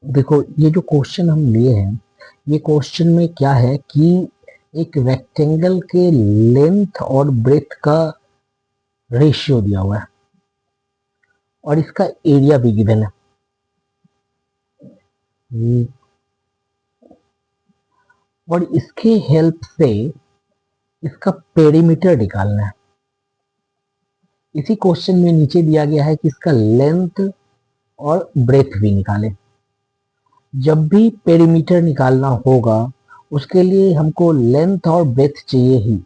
देखो, ये जो क्वेश्चन हम लिए हैं, ये क्वेश्चन में क्या है कि एक रेक्टेंगल के लेंथ और ब्रेथ का रेशियो दिया हुआ है और इसका एरिया भी गिवन है। और इसके हेल्प से इसका पेरीमीटर निकालना है। इसी क्वेश्चन में नीचे दिया गया है कि इसका लेंथ और ब्रेथ भी निकालें। जब भी पेरीमीटर निकालना होगा उसके लिए हमको लेंथ और ब्रेथ चाहिए ही।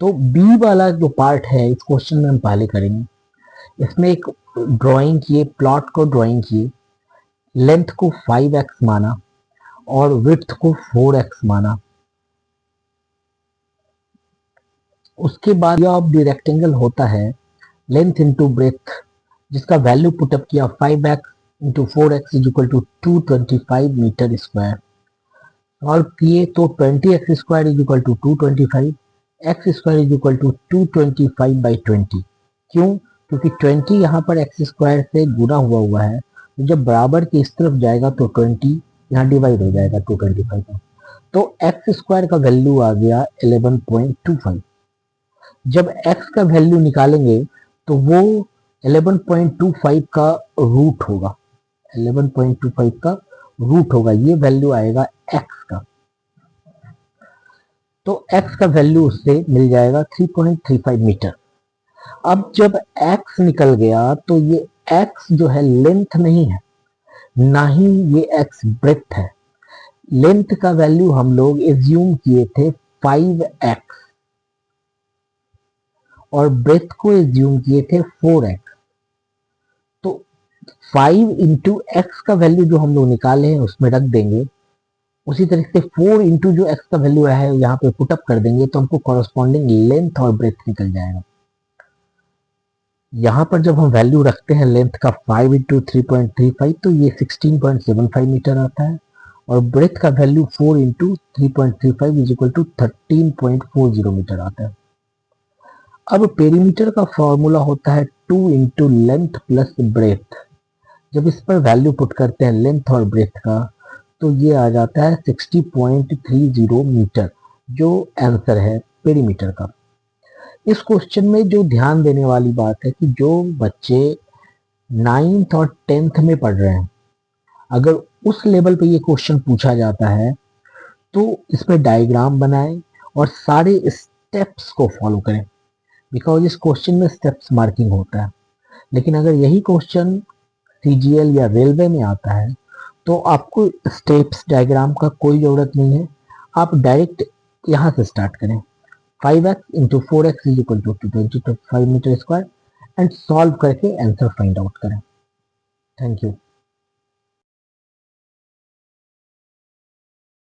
तो बी वाला जो पार्ट है इस क्वेश्चन में हम पहले करेंगे। इसमें एक ड्राइंग किए, प्लॉट को ड्राइंग किए, लेंथ को 5x माना और विड्थ को 4x माना। उसके बाद ऑफ द रेक्टेंगल होता है लेंथ इंटू ब्रेथ, जिसका वैल्यू पुटअप किया 5x into 4x is equal to 225 metre square. Solve किए तो 20x square is equal to 225, x square is equal to 225 by 20। क्यों? क्योंकि 20 यहाँ पर एक्स स्क्वायर से गुना हुआ है, तो जब बराबर की इस तरफ जाएगा तो 20 यहाँ डिवाइड हो जाएगा 225 में। तो एक्स स्क्वायर का वैल्यू आ गया 11.25। जब x का वैल्यू निकालेंगे तो वो 11.25 का रूट होगा। 11.25 का रूट होगा, ये वैल्यू आएगा x का। तो x का वैल्यू उससे मिल जाएगा 3.35 मीटर। अब जब x निकल गया तो ये x जो है लेंथ नहीं है, ना ही ये x ब्रेथ है। लेंथ का वैल्यू हम लोग एज्यूम किए थे 5x और ब्रेथ को एज्यूम किए थे 4x। तो 5 इंटू एक्स का वैल्यू जो हम लोग निकाले हैं उसमें रख देंगे, उसी तरीके से 4 इंटू जो एक्स का वैल्यू है यहाँ पे पुटअप कर देंगे तो हमको कॉरस्पॉन्डिंग लेंथ और ब्रेथ निकल जाएगा। यहाँ पर जब हम वैल्यू रखते हैं लेंथ का 5 इंटू 3.35 तो ये 16.75 मीटर आता है और ब्रेथ का value 4 into 3.35 is equal to 13.40 metre आता है। अब पेरीमीटर का फॉर्मूला होता है 2 इंटू लेंथ प्लस ब्रेथ। जब इस पर वैल्यू पुट करते हैं लेंथ और ब्रेथ का तो ये आ जाता है 60.30 मीटर, जो आंसर है पेरीमीटर का। इस क्वेश्चन में जो ध्यान देने वाली बात है कि जो बच्चे 9th और 10th में पढ़ रहे हैं, अगर उस लेवल पे ये क्वेश्चन पूछा जाता है तो इसमें डायग्राम बनाएं और सारे स्टेप्स को फॉलो करें, बिकॉज इस क्वेश्चन में स्टेप्स मार्किंग होता है। लेकिन अगर यही क्वेश्चन सीजीएल या रेलवे में आता है तो आपको स्टेप्स डायग्राम का कोई ज़रूरत नहीं है, आप डायरेक्ट यहाँ से स्टार्ट करें। 5x into 4x is equal to 225 metre square and solve करके आंसर फाइंड आउट करें। Thank you.